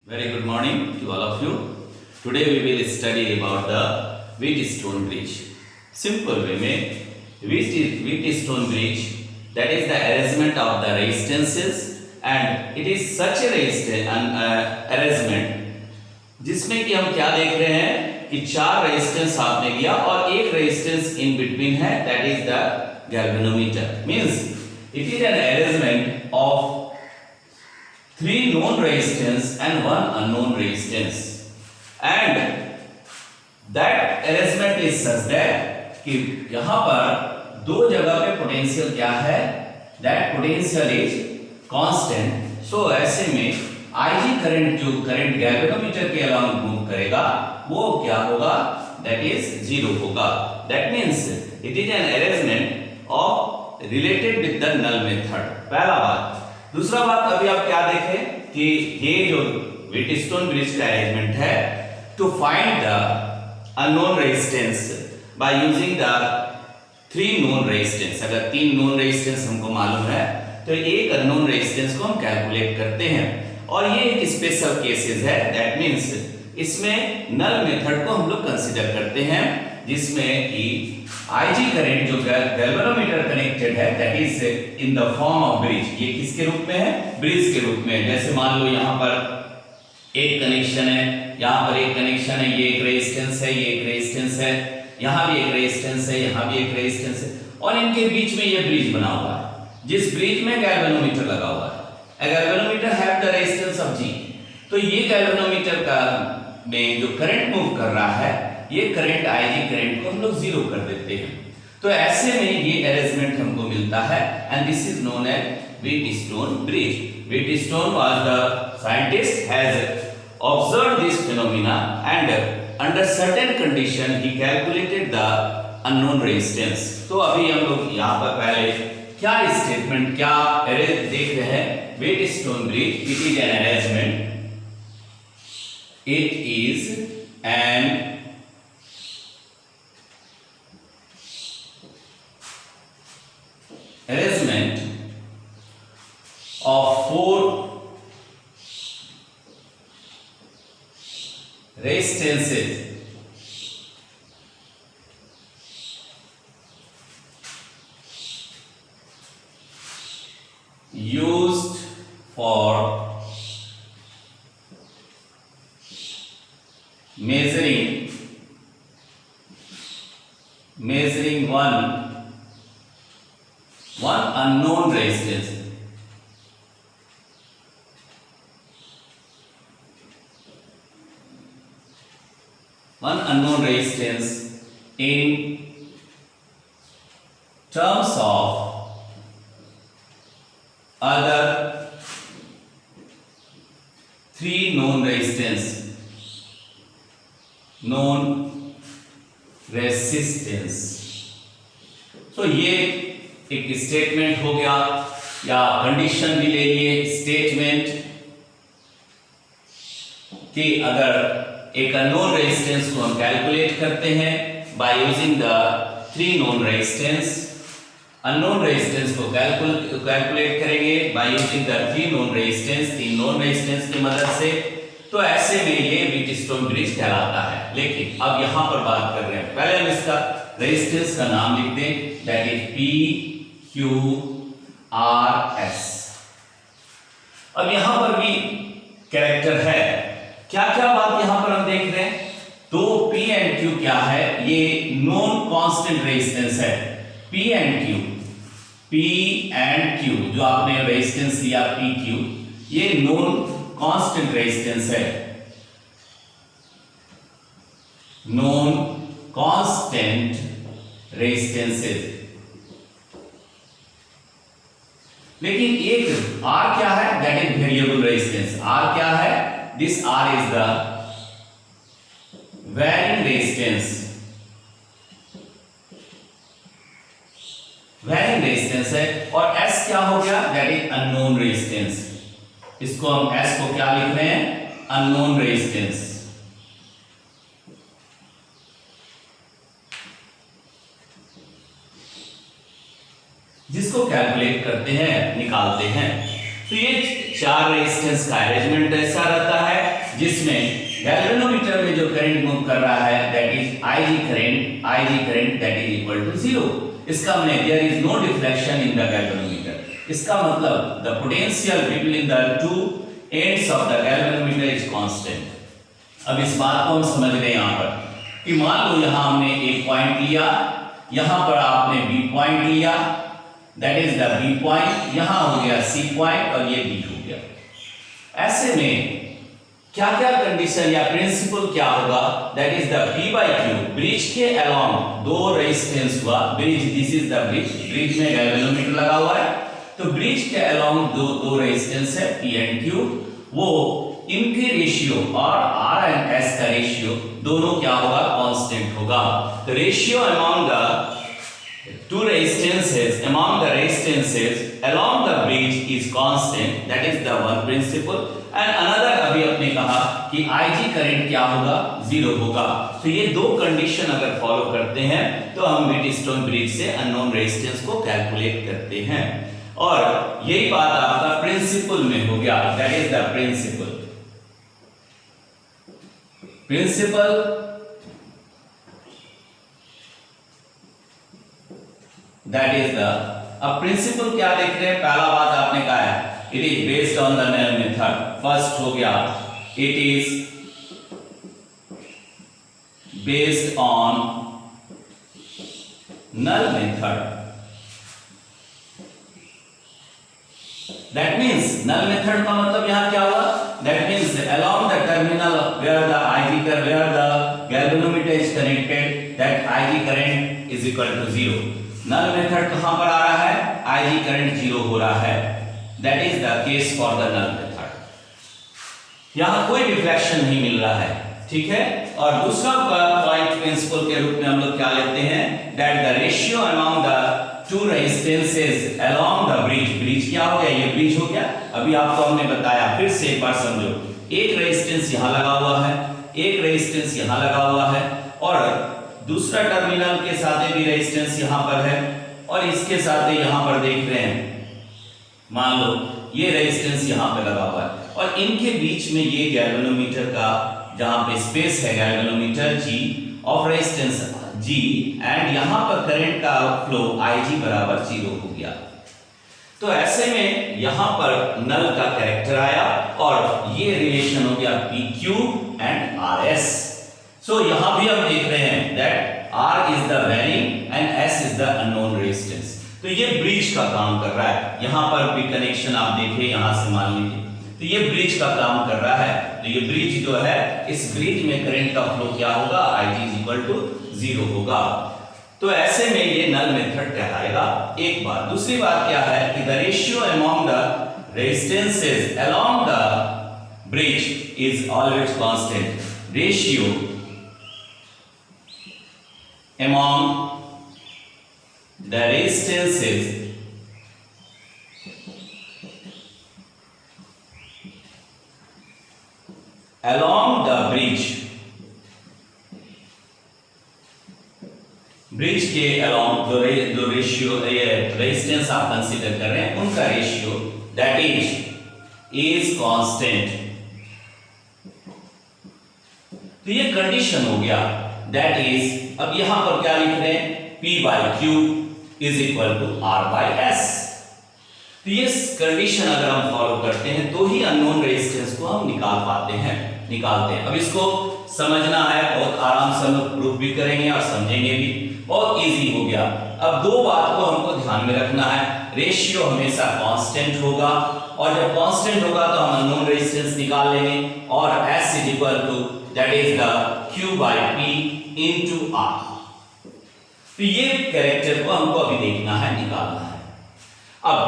Very good morning to all of you. Today we will study about the Wheatstone bridge. Simple way में Wheatstone bridge, that is the arrangement of the resistances, and it is such a arrangement जिसमें कि हम क्या देख रहे हैं कि चार रेजिस्टेंस आपने लिया और एक रेजिस्टेंस इन बिटवीन है, that is the galvanometer. Means it is an arrangement of three known resistance and one unknown resistance, and that arrangement is such that कि यहाँ पर दो जगह पे पोटेंशियल क्या है, that potential is constant. So ऐसे में IG करंट जो करंट गैल्वेनोमीटर के अलाउंग मूव करेगा वो क्या होगा, that is जीरो होगा. That means it is an arrangement of related with the null method. पहला बात. दूसरा बात, अभी आप क्या देखें कि ये जो व्हीटस्टोन ब्रिज का अरेंजमेंट है, to find the unknown resistance by using the three known resistance. अगर तीन नोन रेजिस्टेंस हमको मालूम है तो एक अननोन रेजिस्टेंस को हम कैलकुलेट करते हैं, और ये एक स्पेशल केसेस है. दैट मींस इसमें नल मेथड को हम लोग कंसीडर करते हैं, जिसमें कि IG करंट जो गैल्वेनोमीटर कनेक्टेड है, that is in the form of bridge. ये किसके रूप में है, ब्रिज के रूप में. जैसे मान लो यहाँ पर एक कनेक्शन है, यहाँ पर एक कनेक्शन है, ये एक रेजिस्टेंस है, ये एक रेजिस्टेंस है, यहाँ भी एक रेजिस्टेंस है, यहाँ भी एक रेजिस्टेंस है, और इनके बीच में ये ब्रिज बना हुआ है, जिस ब्रिज में गैल्वेनोमीटर लगा हुआ है. A galvanometer have the resistance of G. तो ये गैल्वेनोमीटर का में जो करंट मूव कर रहा है, ये करंट IG करंट को हम लोग जीरो कर देते हैं. तो ऐसे में ये अरेंजमेंट हमको मिलता है, and this is known as Wheatstone bridge. Wheatstone was the scientist has observed this phenomena and under certain condition he calculated the unknown resistance. तो अभी हम लोग यहाँ पर पहले क्या स्टेटमेंट क्या अरेंज देख रहे हैं. Wheatstone bridge, it is an arrangement, it is an arrangement of four resistances used for measuring one unknown resistance. One unknown resistance in terms of other three known resistance. तो ये एक statement हो गया, या condition भी ले लिए statement, कि अगर एक अननोन रेजिस्टेंस को हम कैलकुलेट करते हैं bye using the three known resistance, unknown resistance को कैलकुलेट करेंगे bye using the three known resistance, तीन नोन रेजिस्टेंस की मदद से, तो ऐसे में ये व्हीटस्टोन ब्रिज कहलाता है. लेकिन अब यहां पर बात कर रहे हैं, पहले हम इसका रेजिस्टेंस का नाम लिख दें, दैट इज PQRS. अब यहां पर भी कैरेक्टर है, क्या क्या बात यहां पर हम देख रहे हैं. तो P एंड Q क्या है, ये नॉन कांस्टेंट रेजिस्टेंस है. P एंड Q जो आपने रेजिस्टेंस लिया PQ, ये नॉन कांस्टेंट रेजिस्टेंस है, नॉन कांस्टेंट रेजिस्टेंसेस. लेकिन एक R क्या है, that is variable resistance. R क्या है, this R is the varying resistance. Varying resistance है. और S क्या हो गया, दैट इज अननोन रेजिस्टेंस. इसको हम S को क्या लिख रहे हैं, अननोन रेजिस्टेंस. जिसको कैलकुलेट करते हैं, निकालते हैं. तो ये चार रेजिस्टेंस का अरेंजमेंट ऐसा रहता है. करंट मूव कर रहा है that is IG current that is equal to 0। इसका मतलब there is no deflection in the galvanometer. इसका मतलब the potential between the two ends of the galvanometer is constant. अब इस बात को हम समझ गए यहां पर कि मान लो यहां हमने एक पॉइंट लिया, यहां पर आपने बी पॉइंट लिया that is the B point, यहां हो गया सी पॉइंट और ये डी हो गया। ऐसे में क्या क्या कंडीशन या प्रिंसिपल क्या होगा that is the P by Q, bridge के अलोंग दो रेजिस्टेंस हुआ, bridge this is the bridge, bridge में गैल्वेनोमीटर लगा हुआ है, तो ब्रिज के अलोंग दो रेजिस्टेंस है P and Q, वो इनके रेशियो और R and S का रेशियो दोनों क्या होगा कांस्टेंट होगा। तो ratio among the two resistances along the bridge is constant, that is the one principle, and another अभी अपने कहा कि IG करंट क्या होगा 0 होगा। तो ये दो कंडीशन अगर फॉलो करते हैं तो हम व्हीटस्टोन ब्रिज से अननोन रेजिस्टेंस को कैलकुलेट करते हैं, और यही बात आपका प्रिंसिपल में हो गया, that is the principle. That is the, अब प्रिंसिपल क्या देख रहे हैं, पहला बात आपने कहा है it is based on the null method. First हो गया it is based on null method. That means null method का मतलब यहां क्या हुआ, that means along the terminal where the IG current, where the galvanometer is connected, that IG current is equal to 0। Null method कहां पर आ रहा है, IG current 0 हो रहा है, that is the case for the null method. यहां कोई deflection नहीं मिल रहा है, ठीक है। और दूसरा पॉइंट प्रिंसिपल के रूप में हम लोग क्या लेते हैं, that the ratio among the two resistances along the bridge, bridge क्या हो गया, ये ब्रिज हो गया। अभी आपको हमने बताया, फिर से एक बार समझो, एक रेजिस्टेंस यहां लगा हुआ है, एक रेजिस्टेंस यहां लगा हुआ है, और दूसरा टर्मिनल के साथ भी रेजिस्टेंस यहां पर है, और इसके साथ यहां पर देख रहे हैं, मान लो ये रेजिस्टेंस यहां पे लगा हुआ है, और इनके बीच में ये गैल्वेनोमीटर का जहां पे स्पेस है, galvanometer G of resistance G, and यहां पर करंट का फ्लो IG बराबर 0 हो गया। तो ऐसे में यहां पर नल का कैरेक्टर आया, और ये रिलेशन हो गया PQ एंड RS। सो यहां भी हम देख रहे हैं that R is the varying and S is the unknown resistance. तो ये ब्रिज का काम कर रहा है, यहां पर भी कनेक्शन आप देखिए, यहां से मान लीजिए, तो ये ब्रिज का काम कर रहा है। तो ये ब्रिज जो है, इस ब्रिज में करंट का फ्लो क्या होगा, IG इज इक्वल टू 0 होगा। तो ऐसे में ये नल मेथड कहलाएगा, एक बात। दूसरी बात क्या है कि the ratio among the resistances along the bridge is always constant. Ratio among the resistances along the bridge, bridge के along जो रेशियो रेजिस्टेंस आप कंसीडर कर रहे हैं, उनका रेशियो दैट इज कांस्टेंट। तो ये कंडीशन हो गया, दैट इज, अब यहां पर क्या लिख रहे हैं, P by Q is equal to R by S। तो ये कंडीशन अगर हम फॉलो करते हैं तो ही अननोन रेजिस्टेंस को हम निकालते हैं। अब इसको समझना है, बहुत आराम से हम लोग प्रूफ भी करेंगे और समझेंगे भी, बहुत इजी हो गया। अब दो बात को हमको ध्यान में रखना है, रेशियो हमेशा कांस्टेंट होगा, और जब कांस्टेंट होगा तो हम अननोन रेजिस्टेंस निकाल लेंगे, और S is equal to that is the Q by P into R। तो ये कैरेक्टर को हमको अभी देखना है, निकालना है। अब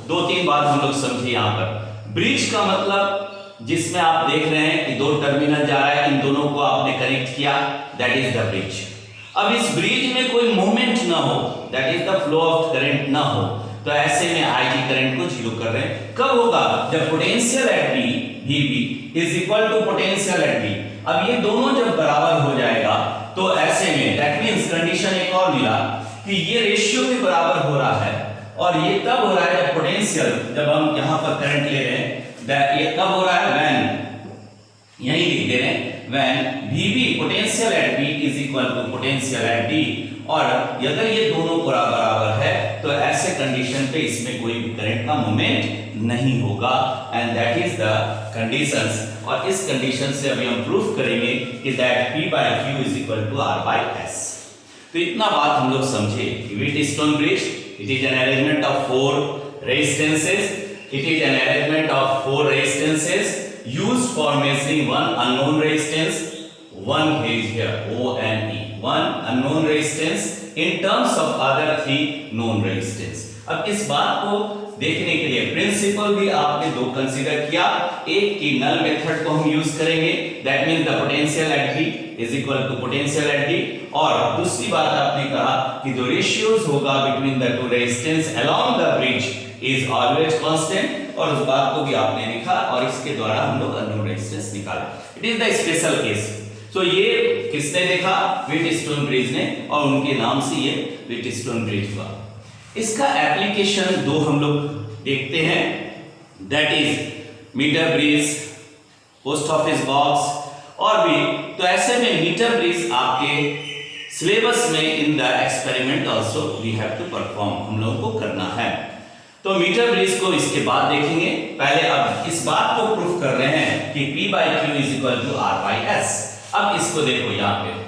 दो तीन बात हम लोग समझे यहां पर। ब्रिज का मतलब जिसमें आप देख रहे हैं कि दो टर्मिनल जा रहा है, इन दोनों को आपने कनेक्ट किया, दैट इज द ब्रिज। अब इस ब्रिज में कोई मूवमेंट ना हो, that is the flow of current ना हो, तो ऐसे में IG करंट को 0 कर रहे हैं। कब होगा, जब potential at B VB is equal to potential at B। अब ये दोनों जब बराबर हो जाएगा तो ऐसे में दैट मींस कंडीशन एक और मिला कि ये रेशियो भी बराबर हो रहा है, और ये तब हो रहा है जब पोटेंशियल, जब हम यहां पर करंट ले रहे हैं, ये कब हो रहा है, व्हेन, यही लिख दे रहे हैं, when VB potential at B is equal to potential at D, और अगर ये दोनों बराबर है तो ऐसे कंडीशन पे इसमें कोई भी करंट का मूवमेंट नहीं होगा, and that is the conditions. और इस कंडीशन से अभी हम प्रूफ करेंगे कि that P by Q is equal to R by S। तो इतना बात हम लोग समझे कि Wheatstone bridge it is an arrangement of 4 resistances, it is an arrangement of 4 resistances used for measuring one unknown resistance, one is here O and E, one unknown resistance in terms of other 3 known resistance। अब इस बात को देखने के लिए principal भी आपने 2 consider किया, एक की नल मेथड को हम यूज करेंगे, that means the potential at B is equal to potential at D, और दूसरी बात आपने कहा कि जो रेशियोज होगा between the 2 resistance along the bridge is always constant, और उस बात को भी आपने लिखा, और इसके द्वारा हम लोग अननोन रेजिस्टेंस निकाला। It is the special case. So ये किसने देखा? व्हीटस्टोन ब्रिज ने, और उनके नाम से ये व्हीटस्टोन ब्रिज हुआ। इसका एप्लीकेशन 2 हम लोग देखते हैं, that is metre bridge, post office box और भी। तो ऐसे में मीटर ब्रिज आपके सिलेबस में in the experiment also we have to perform, हम लोगों को करना है। तो मीटर ब्रिज को इसके बाद देखेंगे, पहले अब इस बात को प्रूफ कर रहे हैं कि P by Q is equal to R by S। अब इसको देखो यहां पे,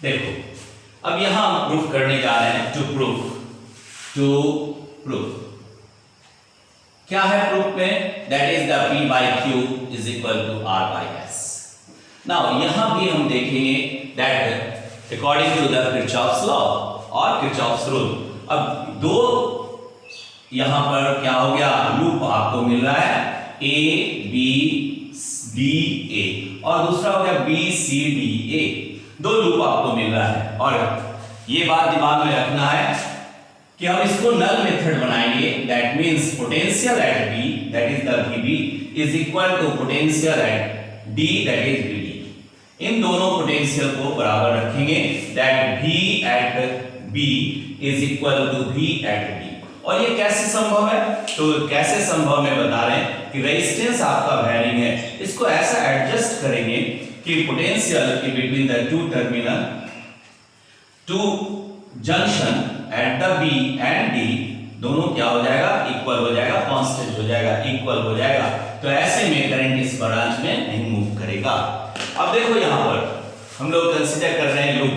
देखो अब यहां हम प्रूफ करने जा रहे हैं, टू प्रूफ क्या है प्रूफ में, that is the P by Q is equal to R by S। Now यहां भी हम देखेंगे that according to the Kirchhoff's law और किरचॉफ्स रूल। अब 2 यहां पर क्या हो गया, लूप आपको मिल रहा है A B D A, और दूसरा हो गया B C D A, 2 loop आपको मिल रहा है। और ये बात दिमाग में रखना है कि हम इसको नल मेथड बनाएंगे, that means potential at B that is the VB is equal to potential at D that is VD। इन दोनों पोटेंशियल को बराबर रखेंगे, that V at B is equal to V at D। और ये कैसे संभव है? तो कैसे संभव मैं बता रहे हैं कि रेजिस्टेंस आपका वैरिंग है, इसको ऐसा एडजस्ट करेंगे कि पोटेंशियल की between the 2 terminal 2 junction eight the B and D दोनों क्या हो जाएगा, इक्वल हो जाएगा, कांस्टेंट हो जाएगा, इक्वल हो जाएगा। तो ऐसे में करंट इस ब्रांच में नहीं मूव करेगा। अब देखो यहां पर हम लोग कंसीडर कर रहे हैं लूप।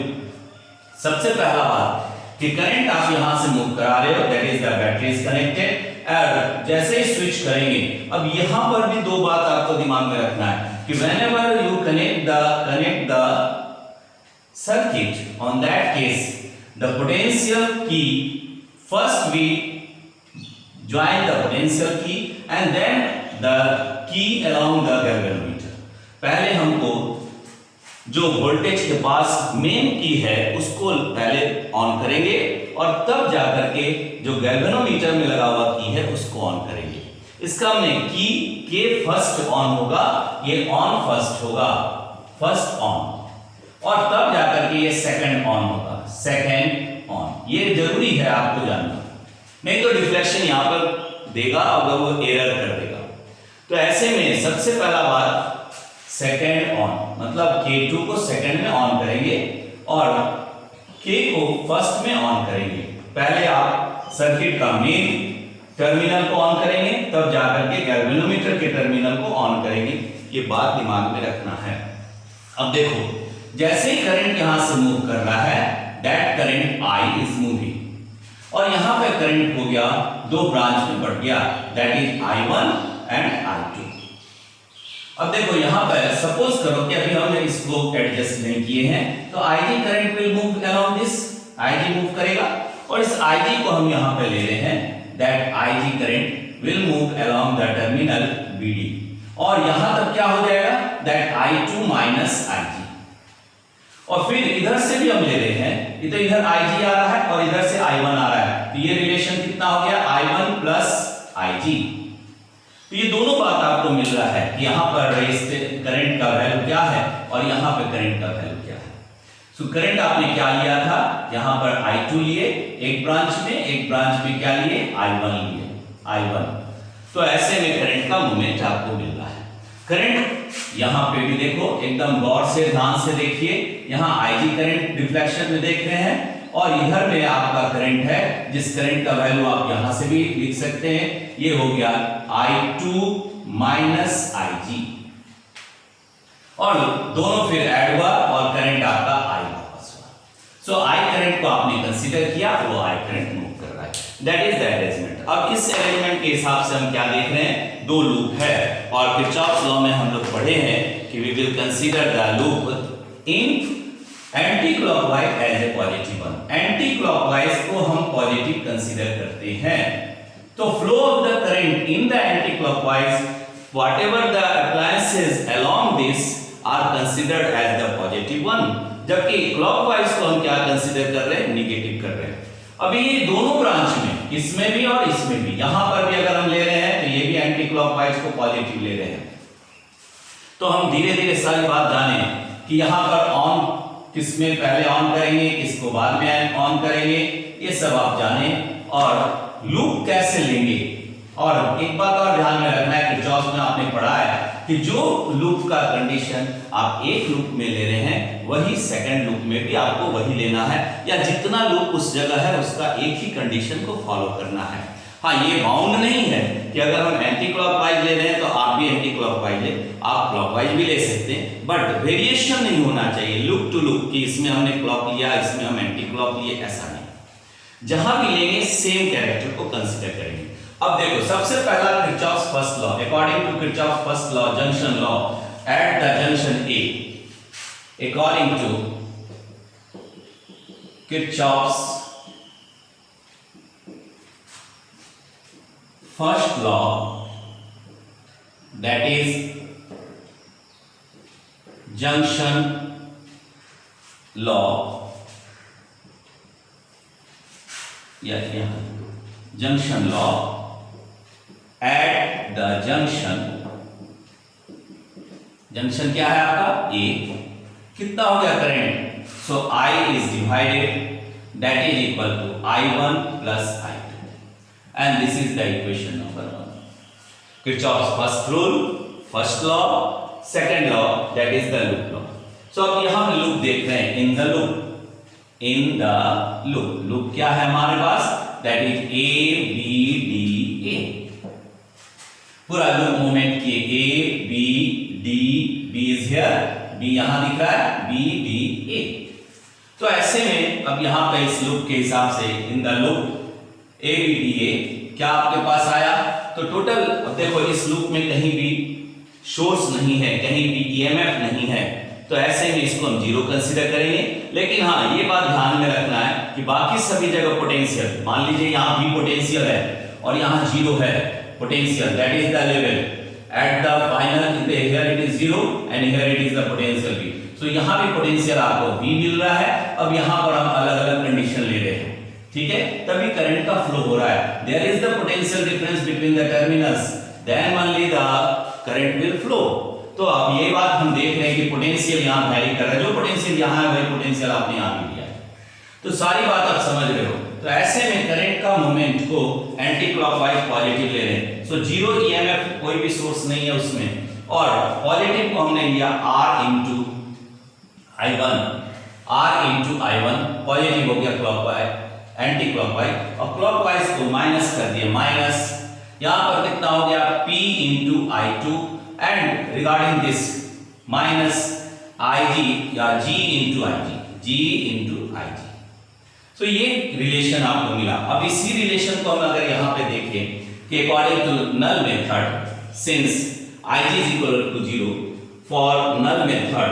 सबसे पहला बात कि करंट आप यहां से मूव करा रहे हो, that is the battery is connected, और जैसे ही स्विच करेंगे, अब यहां पर भी 2 बात आपको दिमाग में रखना है कि whenever you connect the circuit, on that case the potential key, first we join the potential key and then the key along the galvanometer। पहले हमको जो वोल्टेज के पास मेन की है उसको पहले ऑन करेंगे, और तब जाकर के जो गैल्वेनोमीटर में लगा हुआ की है उसको ऑन करेंगे। इसका हमने की के फर्स्ट ऑन होगा, ये ऑन फर्स्ट होगा, फर्स्ट ऑन, और तब जाकर के ये सेकंड ऑन होगा, सेकंड ऑन। ये जरूरी है आपको जानना, नहीं तो डिफ्लेक्शन यहां पर देगा और वो एरर कर देगा। तो ऐसे में सबसे पहला बात सेकंड ऑन, मतलब K2 को सेकंड में ऑन करेंगे और K को फर्स्ट में ऑन करेंगे। पहले आप सर्किट का मेन टर्मिनल को ऑन करेंगे, तब जाकर के गैल्वेनोमीटर के टर्मिनल को ऑन करेंगे। ये बात दिमाग में रखना है। अब देखो, जैसे ही करंट यहां से मूव कर रहा है, that current I is moving, और यहां पे करंट हो गया 2 ब्रांच में बढ़ गया, that is I1 and I2। अब देखो यहां पर सपोज करो कि अभी हमने इसको एडजस्ट नहीं किए हैं, तो IG current will move along this, IG move करेगा, और इस IG को हम यहां पे ले रहे हैं, that IG current will move along the terminal BD, और यहां तक क्या हो जाएगा, दैट I2 माइनस IG। और फिर इधर से भी हम ले रहे हैं, ये तो इधर Ig आ रहा है और इधर से I1 आ रहा है, तो ये रिलेशन कितना हो गया I1 प्लस Ig। तो ये दोनों बात आपको मिल रहा है कि यहाँ पर करंट का वैल्यू क्या है और यहाँ पे करंट का वैल्यू क्या है। सो करंट आपने क्या लिया था, यहाँ पर I2 लिए एक ब्रांच में क्या लिए I1 लिए I1। तो ऐसे में करंट का मोमेंट आपको मिल रहा है। करंट यहाँ पे भी देखो, एकदम गौर से ध्यान से देखिए, यहाँ Ig करंट रिफ्लेक्शन में देख रहे हैं और इधर में आपका करंट है, जिस करंट का वैल्यू आप यहां से भी लिख सकते हैं, ये हो गया I2 माइनस Ig, और दोनों फिर ऐड हुआ और करंट आपका I वापस हुआ। सो I करंट को आपने कंसीडर किया, वो I करंट मूव कर रहा है, दैट इज द अरेंजमेंट। अब इस अरेंजमेंट के हिसाब से हम क्या देख रहे हैं, दो लूप है और किरचॉफ्स लॉ में हम लोग पढ़े हैं कि we will consider the loop in anti clockwise as a positive one. Anti clockwise को हम पॉजिटिव कंसीडर करते हैं, तो flow of the current in the anti clockwise whatever the appliances along this are considered as the positive one, जबकि clockwise को हम क्या consider कर रहे हैं, नेगेटिव कर रहे हैं। अभी ये दोनों ब्रांच में, इसमें भी और इसमें भी, यहां पर भी अगर हम ले रहे हैं तो ये भी एंटी क्लॉकवाइज को पॉजिटिव ले रहे हैं। तो हम धीरे धीरे सारी बात जाने कि यहां पर ऑन किसमें पहले ऑन करेंगे, किसको बाद में ऑन करेंगे, ये सब आप जाने और लूप कैसे लेंगे। और एक बात और ध्यान में रखना है कि किरचॉफ में आपने पढ़ा है कि जो लूप का कंडीशन आप एक लूप में ले रहे हैं वही सेकंड लूप में भी आपको वही लेना है, या जितना लूप उस जगह है उसका एक ही कंडीशन को फॉलो करना है। हाँ, ये बाउंड नहीं है कि अगर हम एंटी क्लॉकवाइज ले रहे हैं तो आप भी एंटी क्लॉकवाइज ले, आप क्लॉकवाइज भी ले सकते हैं, बट वेरिएशन नहीं होना चाहिए लूप टू लूप कि इसमें हमने क्लॉक लिया, इसमें हम एंटी क्लॉक लिए, ऐसा नहीं। जहां भी लेंगे सेम कैरेक्टर को कंसीडर करेंगे। अब देखो, सबसे पहला Kirchhoff's first law, according to Kirchhoff's first law, junction law at the junction A, according to Kirchhoff's first law, that is junction law, junction law at the junction क्या है आपका A, कितना हो गया current, so I is divided, that is equal to I1 plus I2, and this is the equation number 1. Kirchhoff's first rule, first law, second law, that is the loop law. So अब यहां हम loop देख रहे हैं, in the loop, loop क्या है हमारे पास, that is A B D A, पूरा लूप मूवमेंट किए, A B D, B is here, B यहां दिख रहा है, B D A। तो ऐसे में अब यहां पे इस लूप के हिसाब से इन द लूप ABDA क्या आपके पास आया, तो टोटल अब देखो इस लूप में कहीं भी सोर्स नहीं है, कहीं भी EMF नहीं है, तो ऐसे में इसको हम जीरो कंसीडर करेंगे। लेकिन हाँ, ये बात ध्यान में रखना है कि बाकी सभी जगह पोटेंशियल, मान लीजिए यहाँ भी पोटेंशियल है और यहाँ जीरो है potential, that is the level at the final, here it is zero and here it is the potential V। सो यहाँ भी पोटेंशियल आपको V मिल रहा है। अब यहाँ पर हम अलग अलग कंडीशन ले रहे हैं, ठीक है, तभी करंट का फ्लो हो रहा है। There is the potential difference between the terminals, then only the current will flow. तो अब ये बात हम देख रहे हैं कि पोटेंशियल यहाँ वैरी कर रहा है, जो पोटेंशियल यहाँ है वही पोटेंशियल आपने यहाँ भी लिया है, तो सारी बात आप समझ रहे हो। तो ऐसे में करंट का मोमेंट को एंटी क्लॉकवाइज पॉजिटिव ले रहे हैं, सो जीरो EMF, कोई भी सोर्स नहीं है उसमें, और पॉजिटिव को हमने लिया R इंटू I1, पॉजिटिव हो गया क्लॉकवाइज, एंटी क्लॉकवाइज, और क्लॉकवाइज को माइनस कर दिया, माइनस यहां पर कितना हो गया P into I2, and regarding this minus Ig या G इंटू Ig। सो ये रिलेशन आपको मिला। अब इसी रिलेशन को हम अगर यहां पे देखें कि according to null method, since Ig is equal to 0 for null method,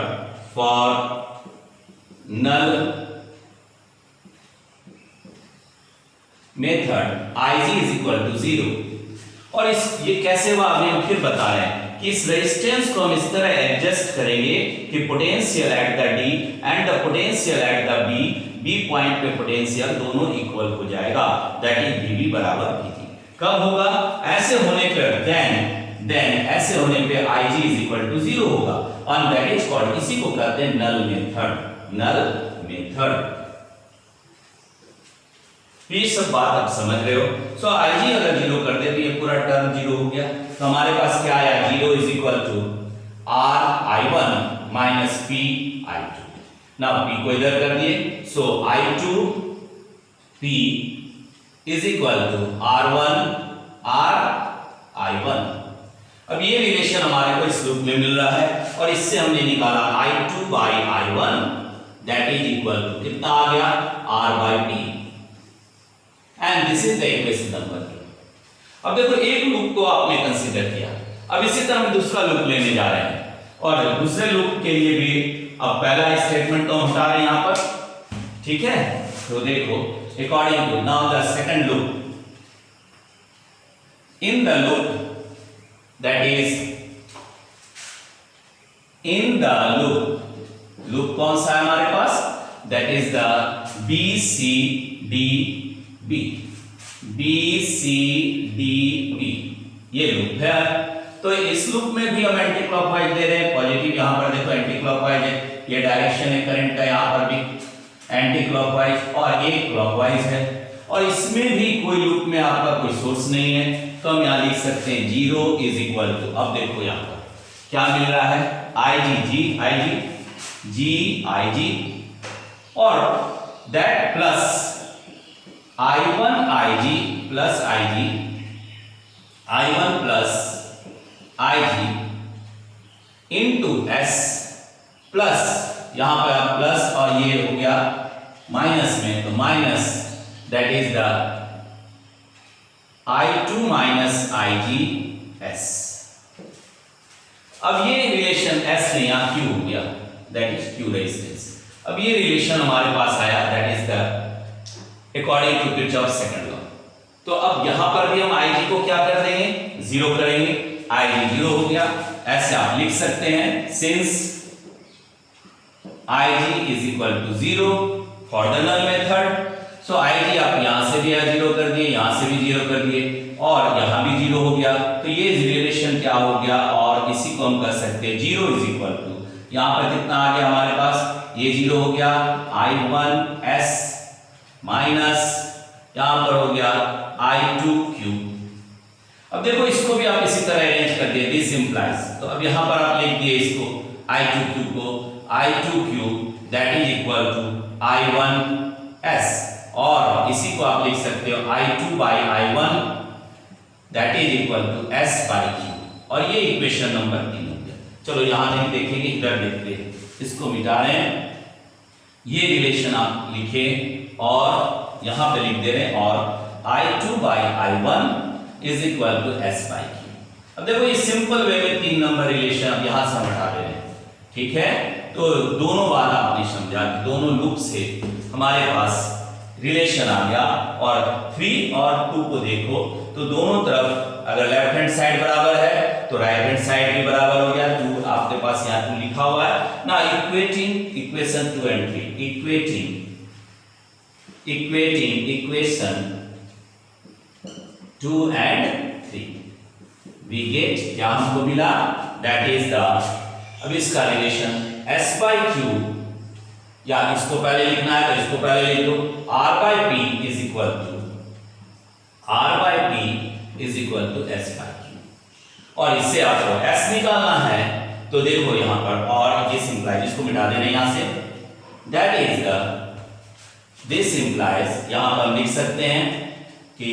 Ig is equal to 0, और ये कैसे हुआ अभी हम फिर बता रहे हैं कि इस रेजिस्टेंस को हम इस तरह एडजस्ट करेंगे कि potential at the D and the potential at the B B point पे पोटेंशियल दोनों इक्वल हो जाएगा, दैट इज VB बराबर VG। कब होगा? ऐसे होने पर देन ऐसे होने पे IG इज इक्वल टू 0 होगा, और दैट इज कॉल्ड, इसी को कहते हैं नल मेथड। ये सब बात आप समझ रहे हो। सो IG अगर 0 कर दे तो ये पूरा टर्म 0 हो गया। तो हमारे पास क्या आया? 0 is equal to RI1 minus PI2। Now P को इधर कर दिए, सो I2P is equal to R1 RI1। अब ये रिलेशन हमारे को इस लूप में मिल रहा है, और इससे हमने निकाला I2 by I1 that is equal to कितना आ गया? R by P, and this is the equation number 2। अब देखो एक लूप को आपने कंसीडर किया, अब इसी तरह हम दूसरा लूप लेने जा रहे हैं, और दूसरे लूप के लिए भी अब पहला स्टेटमेंट तो हटा रहे हैं यहां पर, ठीक है। तो देखो according to now the second loop, in the loop that is in the loop कौन सा है हमारे पास? दैट इज द BCDB ये लूप है। तो इस लूप में भी हम एंटी क्लॉकवाइज दे रहे हैं, पॉजिटिव यहां पर देखो एंटी क्लॉकवाइज है, ये डायरेक्शन है करंट का, यहां पर भी एंटी क्लॉकवाइज और एक क्लॉकवाइज है, और इसमें भी कोई लूप में आपका कोई सोर्स नहीं है, तो हम यहां लिख सकते हैं 0 इज इक्वल टू, अब देखो यहां पर क्या मिल रहा है? IG और that plus I1 plus IG into S plus, यहां पर आप प्लस और ये हो गया माइनस में, तो minus that is the I2 minus IGS। अब ये रिलेशन S ने यहां Q हो गया, दैट इज Q रेजिस्टेंस। अब ये रिलेशन हमारे पास आया, that is the according to Kirchhoff second law. तो अब यहां पर भी हम IG को क्या कर देंगे? 0 करेंगे, IG 0 हो गया। ऐसे आप लिख सकते हैं, since IG is equal to 0 for the null method, so IG आप यहां से भी 0 कर दिए, यहां से भी 0 कर दिए, और यहां भी 0 हो गया। तो ये रिलेशन क्या हो गया, और इसी को हम कर सकते हैं 0 इज इक्वल टू, यहां पर कितना आ गया हमारे पास? ये 0 हो गया, I1S माइनस यहां पर हो गया I2Q। अब देखो इसको भी आप इसी तरह अरेंज कर दिए, दिस इंप्लाइज, तो अब यहां पर आप लिख दिए इसको I2Q को, I2Q that is equal to I1S, और इसी को आप लिख सकते हो I2 by I1 that is equal to S by Q, और ये इक्वेशन नंबर 3 हो गया। चलो यहां नहीं देखेंगे, इधर देखते हैं, इसको मिटा रहे हैं, ये रिलेशन आप लिखे और यहां पे लिख दे रहे हैं, और I2 by I1 is equal to S by Q। अब देखो ये सिंपल वे में 3 नंबर रिलेशन अब यहां से हम हटा दे रहे हैं, ठीक है। तो दोनों बात आपने समझा, दोनों लूप से हमारे पास रिलेशन आ गया, और 3 और 2 को देखो तो दोनों तरफ अगर लेफ्ट हैंड साइड बराबर है तो राइट हैंड साइड भी बराबर हो गया। 2 आपके पास यहां 2 लिखा हुआ है ना। Equating equation 2 and 3, equating equation 2 and 3 we get, क्या हमको मिला? दैट इज द, अब इसका रिलेशन S बाई Q, या इसको पहले लिखना है तो इसको पहले लिख लो, R by P is equal to S by Q, और इससे आपको S निकालना है, तो देखो यहां पर, और ये सिंप्लाइज, इसको मिटा देना यहां से, that is the, this implies, यहां पर लिख सकते हैं कि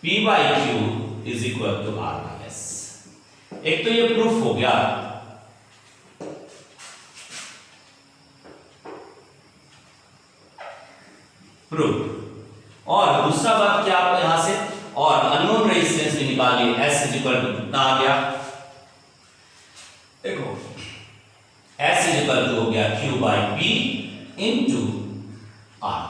P by Q is equal to R by S। एक तो ये प्रूफ हो गया, प्रूफ, और दूसरा बात क्या आपको यहां से, और अननोन रेजिस्टेंस भी निकाल लिए, S इज इक्वल टू कितना आ गया? देखो S इज इक्वल टू हो गया Q by P into R।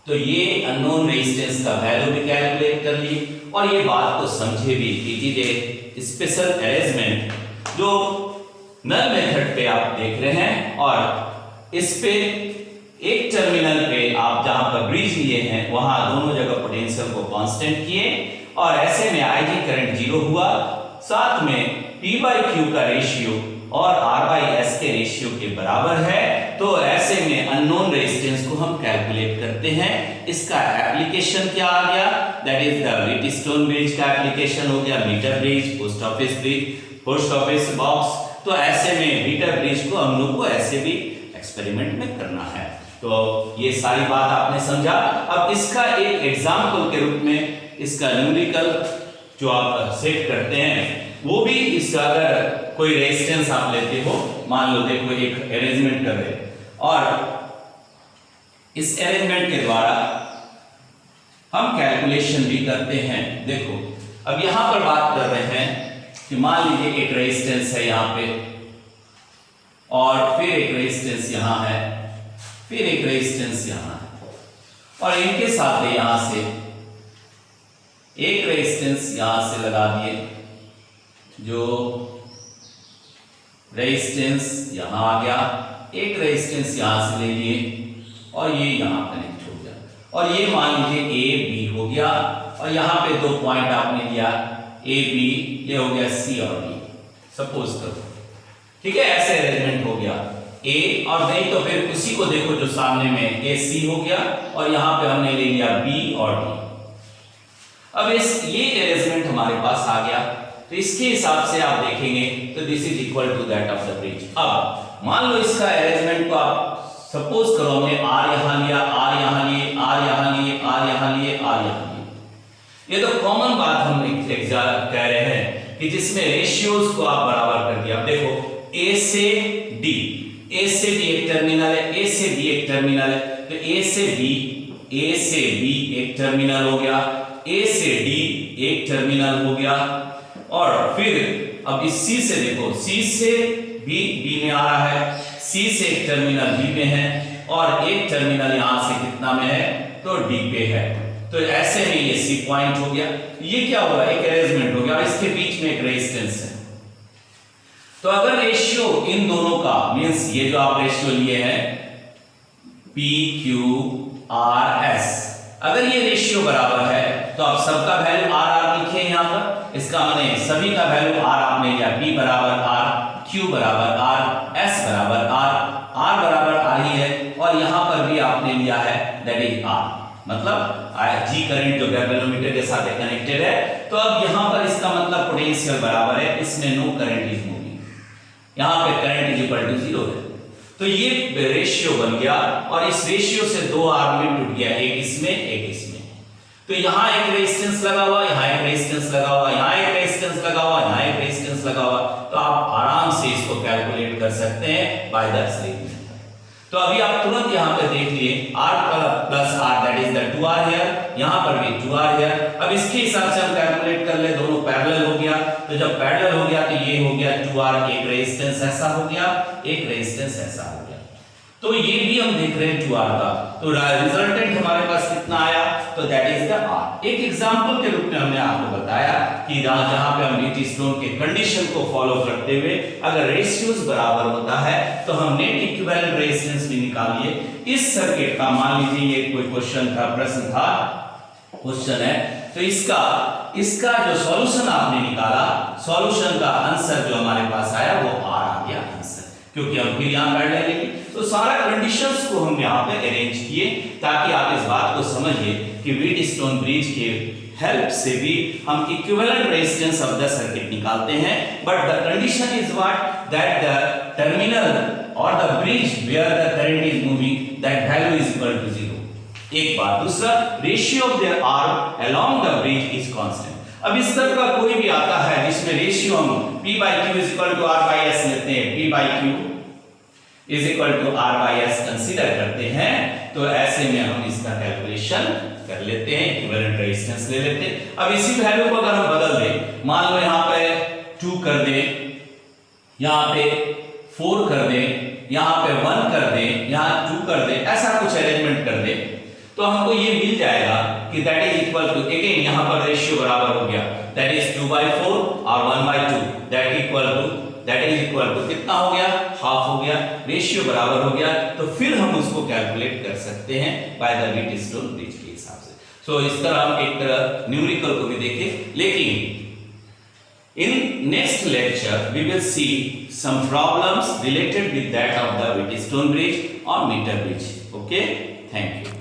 तो ये अननोन रेजिस्टेंस का वैल्यू भी कैलकुलेट कर लिए, और ये बात को समझे भी कि स्पेशल अरेंजमेंट जो नल मेथड पे आप देख रहे हैं और इस पे एक टर्मिनल पे आप जहां पर ब्रिज लिए हैं वहां दोनों जगह पोटेंशियल को कांस्टेंट किए और ऐसे में IG करंट 0 हुआ, साथ में P/Q का रेशियो और R/S के रेशियो के बराबर है। तो ऐसे में अननोन रेजिस्टेंस को हम कैलकुलेट करते हैं। इसका एप्लीकेशन क्या आ गया, that is the Wheatstone bridge का एप्लीकेशन हो गया, metre bridge, post office bridge, post office box. तो ऐसे में मीटर ब्रिज को हम लोग को ऐसे भी एक्सपेरिमेंट में करना है। तो ये सारी बात आपने समझा। अब इसका एक एग्जाम्पल के रूप में इसका न्यूमेरिकल जो आप सेट करते हैं वो भी इस, अगर कोई रेजिस्टेंस आप लेते हो, मान लो देखो एक अरेंजमेंट कर रहे और इस अरेंजमेंट के द्वारा हम कैलकुलेशन भी करते हैं। देखो अब यहां पर बात कर रहे हैं कि मान लीजिए एक रेजिस्टेंस है यहां पे और फिर एक रेजिस्टेंस यहां है, फिर एक रेजिस्टेंस यहां है और इनके साथ यहां से एक रेजिस्टेंस यहां से लगा दिए, जो रेजिस्टेंस यहां आ गया, एक रेजिस्टेंस यहां से ले लिए और ये यहां कनेक्ट हो गया और ये मान लीजिए A B हो गया और यहां पे दो पॉइंट आपने लिया A B, ये हो गया C और D सपोज करो, ठीक है। ऐसे अरेंजमेंट हो गया A और नहीं तो फिर उसी को देखो जो सामने में A C हो गया और यहां पे हमने ले लिया B और D। अब ये अरेंजमेंट हमारे पास आ गया तो इसके हिसाब से आप देखेंगे तो this is equal to that of the bridge. अब मान लो इसका अरेंजमेंट को आप सपोज करो हमने R यहां लिया, R यहां लिए, R यहां लिए, R यहां लिए, R यहां लिए। ये तो कॉमन बात हम कह रहे हैं कि जिसमें रेशियोज को आप बराबर कर दिया। अब देखो A से D, A से B एक टर्मिनल है, A से B एक टर्मिनल है, तो A से B एक टर्मिनल हो गया, A से D एक टर्मिनल हो गया और फिर अब इस C से देखो, C से B में आ रहा है, C से एक टर्मिनल B में है और एक टर्मिनल यहां से कितना में है तो D पे है। तो ऐसे में ये C पॉइंट हो गया। ये क्या हुआ, एक अरेंजमेंट हो गया और इसके बीच में एक रेजिस्टेंस है। तो अगर रेशियो इन दोनों का मींस ये जो आप रेशियो लिए हैं PQRS, अगर ये रेशियो बराबर है तो आप सबका वैल्यू RR लिखे यहां पर, इसका माने सभी का वैल्यू R आपने लिया, P बराबर R, Q बराबर R, S बराबर R, R बराबर R ही है और यहां पर भी आपने लिया है दैट इज R, मतलब G करंट जो गैल्वेनोमीटर के साथ कनेक्टेड है। तो अब यहां पर इसका मतलब पोटेंशियल बराबर है, इसमें नो करंट इज मूविंग, यहां पे करंट इज इक्वल टू 0 है। तो ये रेशियो बन गया और इस रेशियो से दो आर्गुमेंट टूट गया, एक इसमें एक इसमें। तो यहां एक रेजिस्टेंस लगा हुआ, यहां एक रेजिस्टेंस लगा हुआ, यहां एक रेजिस्टेंस लगा हुआ, यहां एक रेजिस्टेंस लगा हुआ। तो आप आराम से इसको कैलकुलेट कर सकते हैं बाय द स्लिप मेथड। तो अभी आप तुरंत यहां पे देख लिए R plus R that is the 2R here, यहां पर भी 2R हियर। अब इसके हिसाब से हम कैलकुलेट कर ले, दोनों पैरेलल हो गया। तो जब पैरेलल हो गया तो ये हो गया 2R, एक रेजिस्टेंस ऐसा हो गया, एक रेजिस्टेंस ऐसा हो गया। तो ये भी हम देख रहे हैं 2R का। तो रिजल्टेंट हमारे पास कितना आया तो दैट इज द R। एक एग्जांपल के रूप में हमने आपको बताया कि जहां पे हम व्हीटस्टोन के कंडीशन को फॉलो करते हुए अगर रेशियोज बराबर होता है तो हम नेट इक्विवेलेंट रेजिस्टेंस भी निकालिए। इस सर्किट का मान लीजिए ये कोई क्वेश्चन था, प्रश्न था, क्वेश्चन है, तो इसका जो सॉल्यूशन आपने निकाला, सॉल्यूशन का आंसर जो हमारे पास आया वो R आ गया आंसर, क्योंकि हम फिर यहां कर लेंगे। तो सारा कंडीशंस को हम यहां पे अरेंज किए ताकि आप इस बात को समझिए कि व्हीटस्टोन ब्रिज के हेल्प से भी हम equivalent resistance of the circuit निकालते हैं। But the condition is what, that the terminal और the bridge where the current is moving that value is equal to 0। एक बात, दूसरा ratio of the arm along the bridge is constant. अब इस तरह का कोई भी आता है जिसमें रेशियो हम P/Q is equal to R/S लेते हैं, P/Q is equal to R/S consider करते हैं, तो ऐसे में हम इसका कैलकुलेशन कर लेते हैं, इक्विवेलेंट रेजिस्टेंस ले लेते हैं। अब इसी वैल्यू को अगर हम बदल दें, मान लो यहां पे 2 कर दें, यहां पे 4 कर दें, यहां पे 1 कर दें, यहां 2 कर दें, ऐसा कुछ अरेंजमेंट कर दें, तो हमको ये मिल जाएगा कि that is equal to, again यहां पर रेशियो बराबर हो गया, दैट इज 2/4 और 1/2 that equal to that is equal to कितना हो गया, हाफ हो गया, रेशियो बराबर हो गया, तो फिर हम उसको कैलकुलेट कर सकते हैं बाय द व्हीटस्टोन ब्रिज के हिसाब से। सो इस तरह हम एक तरह न्यूमेरिकल को भी देखें, लेकिन in next lecture we will see some problems related with that of the Wheatstone bridge or meter bridge. Okay, thank you.